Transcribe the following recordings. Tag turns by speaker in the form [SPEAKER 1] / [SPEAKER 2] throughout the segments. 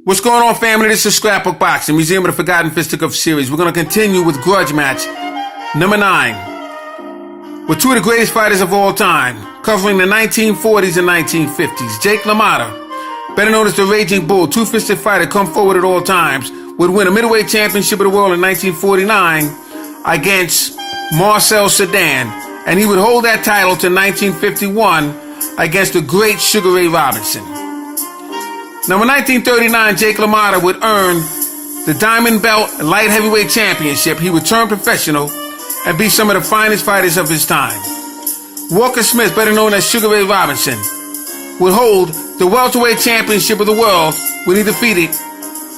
[SPEAKER 1] What's going on, family? This is Scrapbook Boxing, Museum of the Forgotten Fisticuffs series. We're going to continue with grudge match number 9 with two of the greatest fighters of all time, covering the 1940s and 1950s. Jake LaMotta, better known as the Raging Bull, two-fisted fighter, come forward at all times, would win a middleweight championship of the world in 1949 against Marcel Cerdan, and he would hold that title to 1951 against the great Sugar Ray Robinson. Now, in 1939, Jake LaMotta would earn the Diamond Belt Light Heavyweight Championship. He would turn professional and be some of the finest fighters of his time. Walker Smith, better known as Sugar Ray Robinson, would hold the Welterweight Championship of the world when he defeated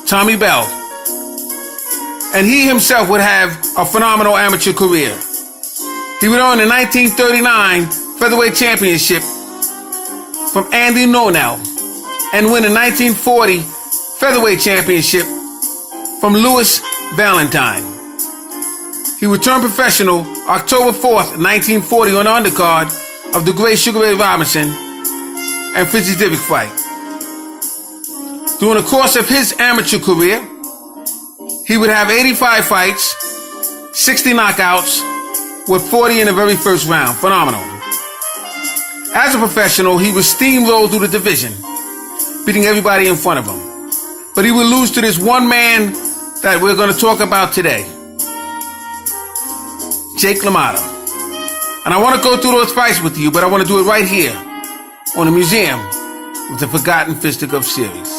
[SPEAKER 1] Tommy Bell. And he himself would have a phenomenal amateur career. He would earn the 1939 Featherweight Championship from Andy Nonell and win the 1940 Featherweight Championship from Louis Valentine. He would turn professional October 4th, 1940 on the undercard of the great Sugar Ray Robinson and Fitzy Divick fight. During the course of his amateur career, he would have 85 fights, 60 knockouts, with 40 in the very first round. Phenomenal. As a professional, he would steamroll through the division, beating everybody in front of him. But he would lose to this one man that we're going to talk about today, Jake LaMotta. And I want to go through those fights with you, but I want to do it right here on the Museum of the Forgotten Fisticuffs series.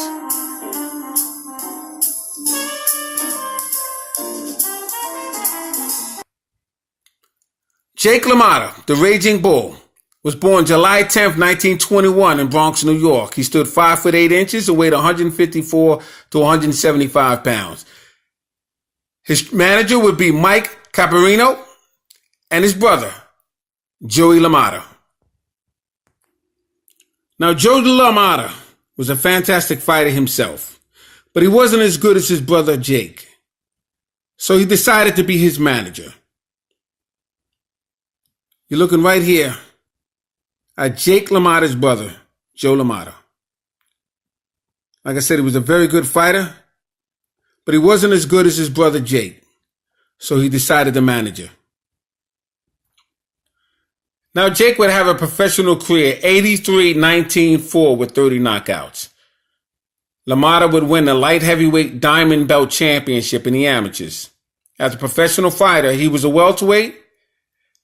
[SPEAKER 1] Jake LaMotta, the Raging Bull, was born July 10th, 1921 in Bronx, New York. He stood 5 foot 8 inches and weighed 154 to 175 pounds. His manager would be Mike Caparino and his brother, Joey LaMotta. Now, Joey LaMotta was a fantastic fighter himself, but he wasn't as good as his brother, Jake. So he decided to be his manager. You're looking right here at Jake LaMotta's brother, Joe LaMotta. Like I said, he was a very good fighter, but he wasn't as good as his brother Jake. So he decided to manage him. Now, Jake would have a professional career, 83-19-4 with 30 knockouts. LaMotta would win the light heavyweight Diamond Belt Championship in the amateurs. As a professional fighter, he was a welterweight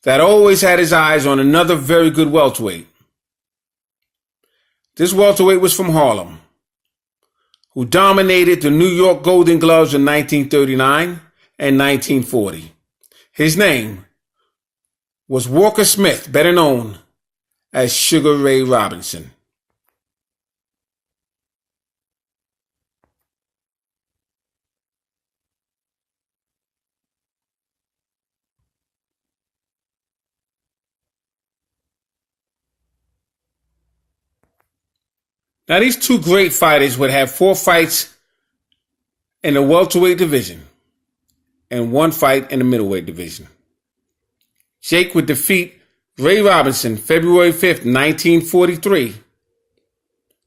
[SPEAKER 1] that always had his eyes on another very good welterweight. This welterweight was from Harlem, who dominated the New York Golden Gloves in 1939 and 1940. His name was Walker Smith, better known as Sugar Ray Robinson. Now, these two great fighters would have 4 fights in the welterweight division and 1 fight in the middleweight division. Jake would defeat Ray Robinson February 5th, 1943,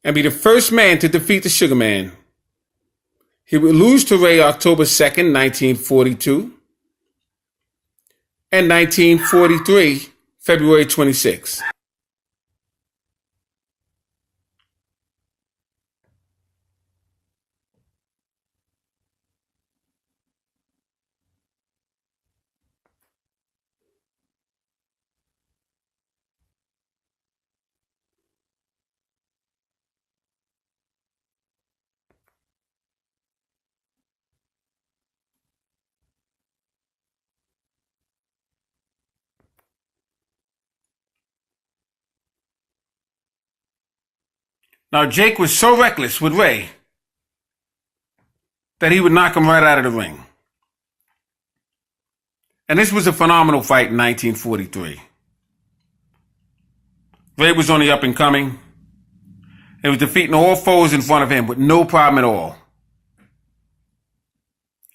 [SPEAKER 1] and be the first man to defeat the Sugar Man. He would lose to Ray October 2nd, 1942, and 1943, February 26th. Now, Jake was so reckless with Ray that he would knock him right out of the ring. And this was a phenomenal fight in 1943. Ray was on the up and coming. He was defeating all foes in front of him with no problem at all.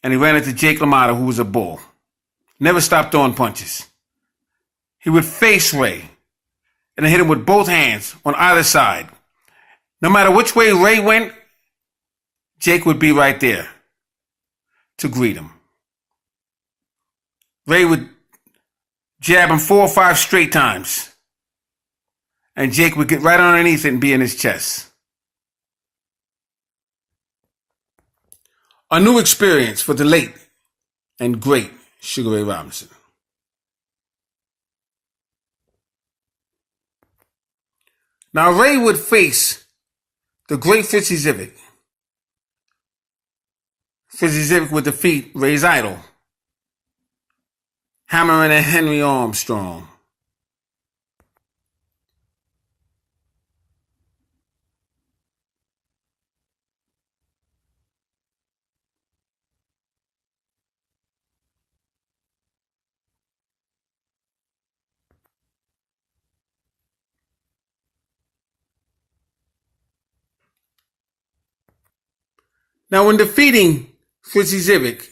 [SPEAKER 1] And he ran into Jake LaMotta, who was a bull. Never stopped throwing punches. He would face Ray and hit him with both hands on either side. No matter which way Ray went, Jake would be right there to greet him. Ray would jab him 4 or 5 straight times, and Jake would get right underneath it and be in his chest. A new experience for the late and great Sugar Ray Robinson. Now Ray would face the great Fritzy Zivit. Fritzy Zivit would defeat Ray's idol, Hammerin' and Henry Armstrong. Now, when defeating Fritzy Zivit,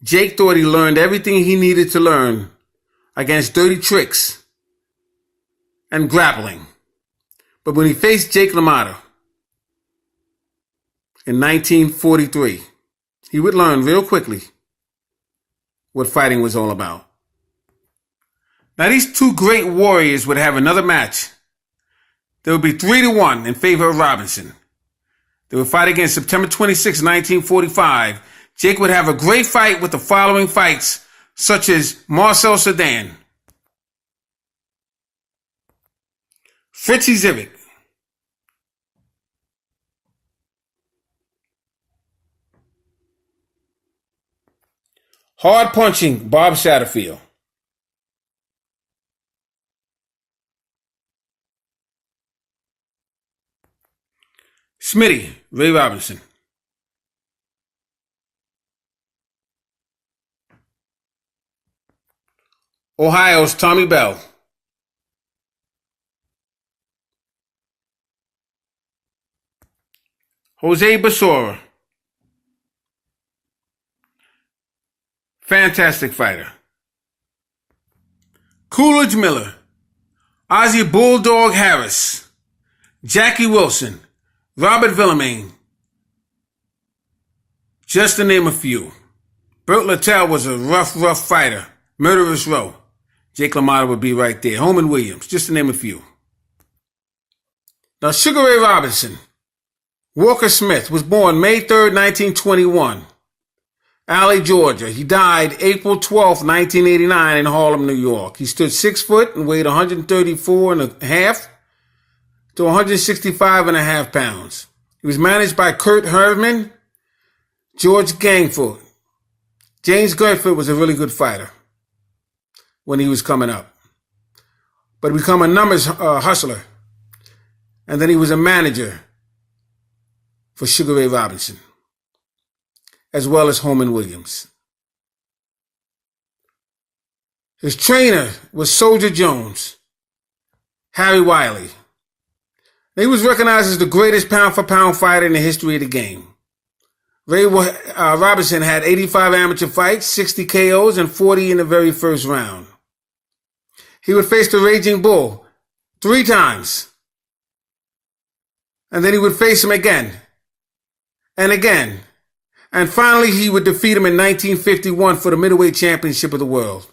[SPEAKER 1] Jake thought he learned everything he needed to learn against dirty tricks and grappling. But when he faced Jake LaMotta in 1943, he would learn real quickly what fighting was all about. Now, these two great warriors would have another match. There would be 3-1 in favor of Robinson. They would fight again September 26, 1945. Jake would have a great fight with the following fights, such as Marcel Cerdan, Fritzy Zivit, hard punching Bob Satterfield, Smitty Ray Robinson, Ohio's Tommy Bell, Jose Basora, fantastic fighter, Coolidge Miller, Ozzie Bulldog Harris, Jackie Wilson, Robert Villemain, just to name a few. Burt Littell was a rough fighter. Murderous Row. Jake LaMotta would be right there. Holman Williams, just to name a few. Now, Sugar Ray Robinson, Walker Smith, was born May 3rd, 1921, Alley, Georgia. He died April 12th, 1989 in Harlem, New York. He stood 6 foot and weighed 134 and a half to 165 and a half pounds. He was managed by Kurt Herman, George Gangford. James Gurford was a really good fighter when he was coming up, but become a numbers hustler. And then he was a manager for Sugar Ray Robinson, as well as Holman Williams. His trainer was Soldier Jones, Harry Wiley. He was recognized as the greatest pound-for-pound fighter in the history of the game. Ray Robinson had 85 amateur fights, 60 KOs, and 40 in the very first round. He would face the Raging Bull 3 times. And then he would face him again and again. And finally, he would defeat him in 1951 for the middleweight championship of the world.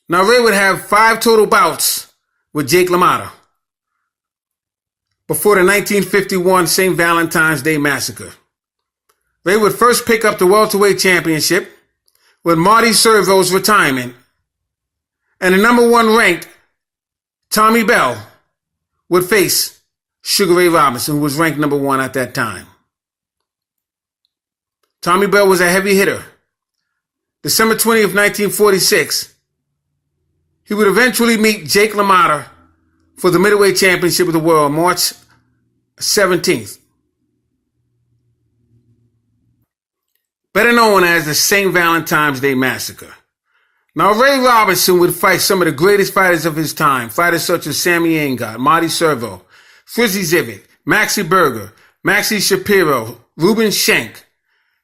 [SPEAKER 1] Now, Ray would have 5 total bouts with Jake LaMotta before the 1951 St. Valentine's Day Massacre. Ray would first pick up the welterweight championship with Marty Servo's retirement, and the number 1 ranked Tommy Bell would face Sugar Ray Robinson, who was ranked number 1 at that time. Tommy Bell was a heavy hitter. December 20th, 1946, he would eventually meet Jake LaMotta for the middleweight championship of the world, March 17th. Better known as the St. Valentine's Day Massacre. Now, Ray Robinson would fight some of the greatest fighters of his time, fighters such as Sammy Engot, Marty Servo, Fritzy Zivit, Maxie Berger, Maxie Shapiro, Reuben Schenk,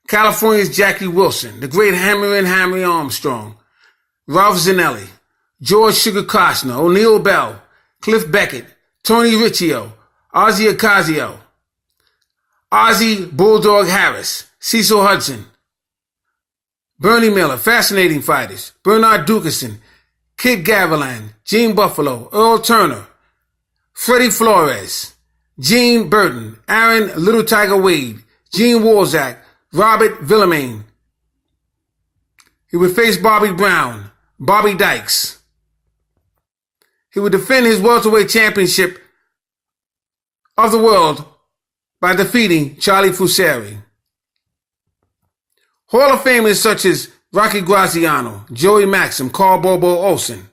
[SPEAKER 1] California's Jackie Wilson, the great Hammerin' Henry Armstrong, Ralph Zanelli, George Sugar Costner, O'Neal Bell, Cliff Beckett, Tony Riccio, Ozzie Ocasio, Ozzie Bulldog Harris, Cecil Hudson, Bernie Miller, fascinating fighters. Bernard Dukeson, Kid Gavilan, Gene Buffalo, Earl Turner, Freddie Flores, Gene Burton, Aaron Little Tiger Wade, Gene Wolzak, Robert Villamain. He would face Bobby Brown, Bobby Dykes. He would defend his welterweight championship of the world by defeating Charlie Fusari. Hall of Famers such as Rocky Graziano, Joey Maxim, Carl Bobo Olsen.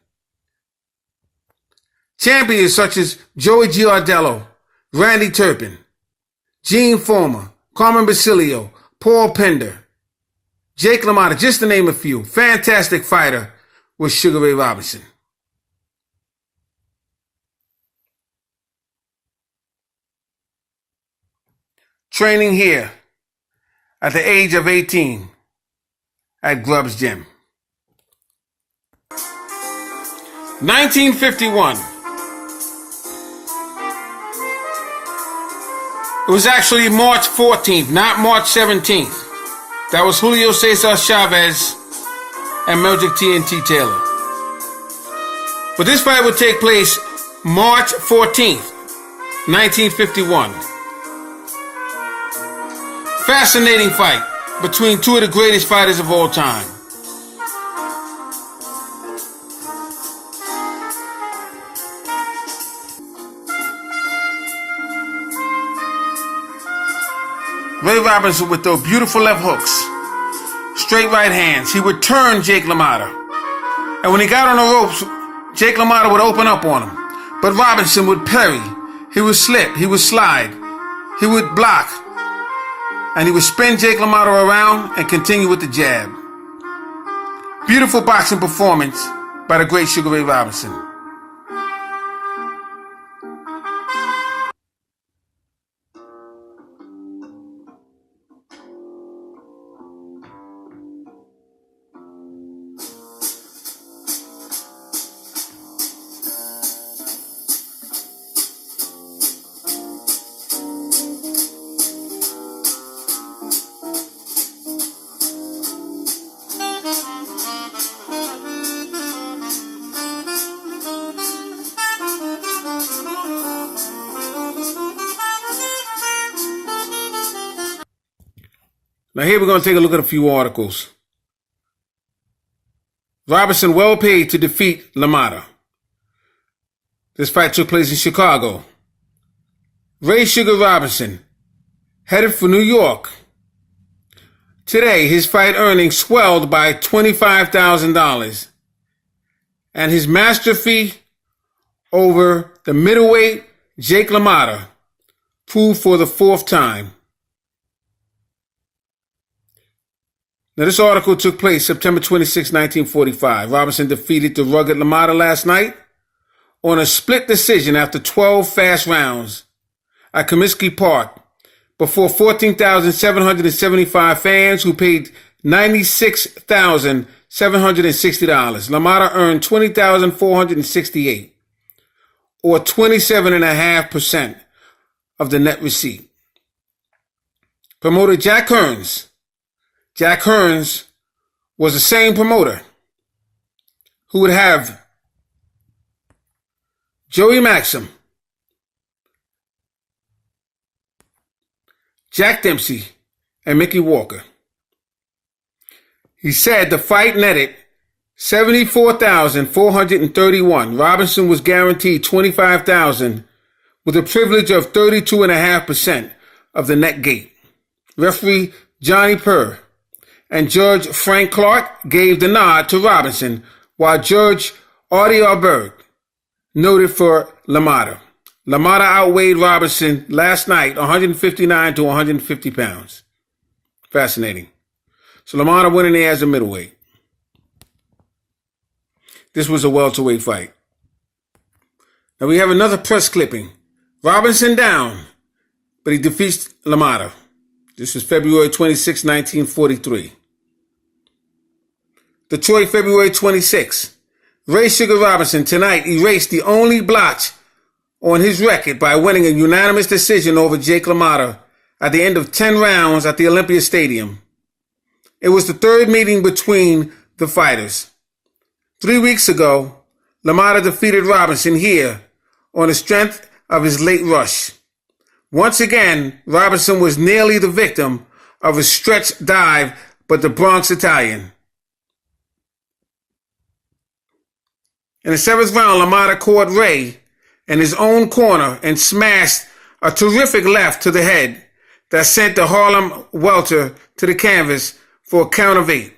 [SPEAKER 1] Champions such as Joey Giardello, Randy Turpin, Gene Foreman, Carmen Basilio, Paul Pender, Jake LaMotta, just to name a few. Fantastic fighter was Sugar Ray Robinson. Training here at the age of 18 at Grubb's Gym. 1951. It was actually March 14th, not March 17th. That was Julio Cesar Chavez and Mildred TNT Taylor. But this fight would take place March 14th, 1951. Fascinating fight between two of the greatest fighters of all time. Ray Robinson would throw beautiful left hooks, straight right hands. He would turn Jake LaMotta. And when he got on the ropes, Jake LaMotta would open up on him. But Robinson would parry. He would slip. He would slide. He would block. And he would spin Jake LaMotta around and continue with the jab. Beautiful boxing performance by the great Sugar Ray Robinson. Now here we're going to take a look at a few articles. Robinson well paid to defeat LaMotta. This fight took place in Chicago. Ray Sugar Robinson headed for New York. Today, his fight earnings swelled by $25,000. And his master fee over the middleweight Jake LaMotta proved for the fourth time. Now, this article took place September 26, 1945. Robinson defeated the rugged LaMotta last night on a split decision after 12 fast rounds at Comiskey Park before 14,775 fans who paid $96,760. LaMotta earned $20,468, or 27.5% of the net receipt. Promoter Jack Hearns. Jack Hearns was the same promoter who would have Joey Maxim, Jack Dempsey, and Mickey Walker. He said the fight netted $74,431. Robinson was guaranteed $25,000 with a privilege of 32.5% of the net gate. Referee Johnny Purr and Judge Frank Clark gave the nod to Robinson, while Judge Artie Arberg noted for LaMotta. LaMotta outweighed Robinson last night 159 to 150 pounds. Fascinating. So LaMotta went in there as a middleweight. This was a welterweight fight. Now we have another press clipping. Robinson down, but he defeats LaMotta. This was February 26, 1943. Detroit, February 26. Ray Sugar Robinson tonight erased the only blotch on his record by winning a unanimous decision over Jake LaMotta at the end of 10 rounds at the Olympia Stadium. It was the third meeting between the fighters. 3 weeks ago, LaMotta defeated Robinson here on the strength of his late rush. Once again, Robinson was nearly the victim of a stretch dive by the Bronx Italian. In the 7th round, LaMotta caught Ray in his own corner and smashed a terrific left to the head that sent the Harlem welter to the canvas for a count of 8. It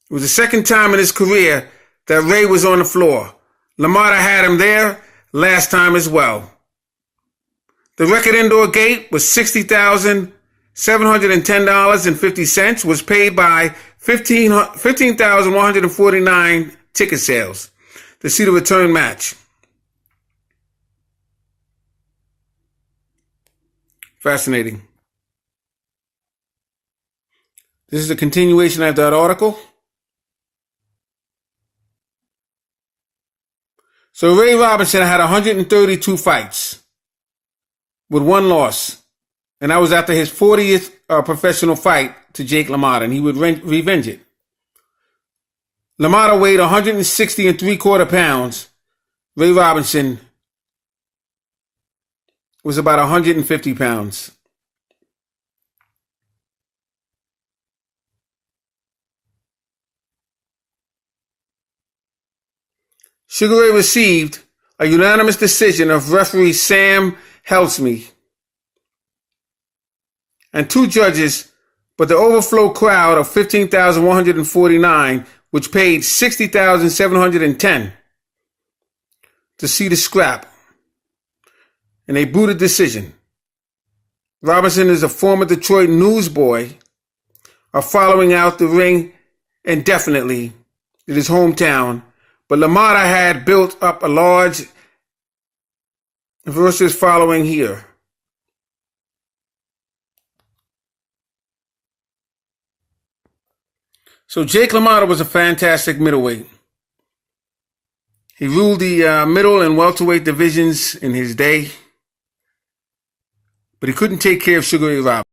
[SPEAKER 1] was the second time in his career that Ray was on the floor. LaMotta had him there last time as well. The record indoor gate was $60,710.50, was paid by 15,149 ticket sales to see the return match. Fascinating. This is a continuation of that article. So Ray Robinson had 132 fights with 1 loss. And that was after his 40th professional fight to Jake LaMotta, and he would revenge it. LaMotta weighed 160 3/4 pounds. Ray Robinson was about 150 pounds. Sugar Ray received a unanimous decision of referee Sam Helsme and 2 judges, but the overflow crowd of 15,149, which paid 60,710 to see the scrap, and they booed a decision. Robinson is a former Detroit newsboy, following out the ring indefinitely in his hometown, but LaMotta had built up a large versus following here. So Jake LaMotta was a fantastic middleweight. He ruled the middle and welterweight divisions in his day, but he couldn't take care of Sugar Ray Robinson.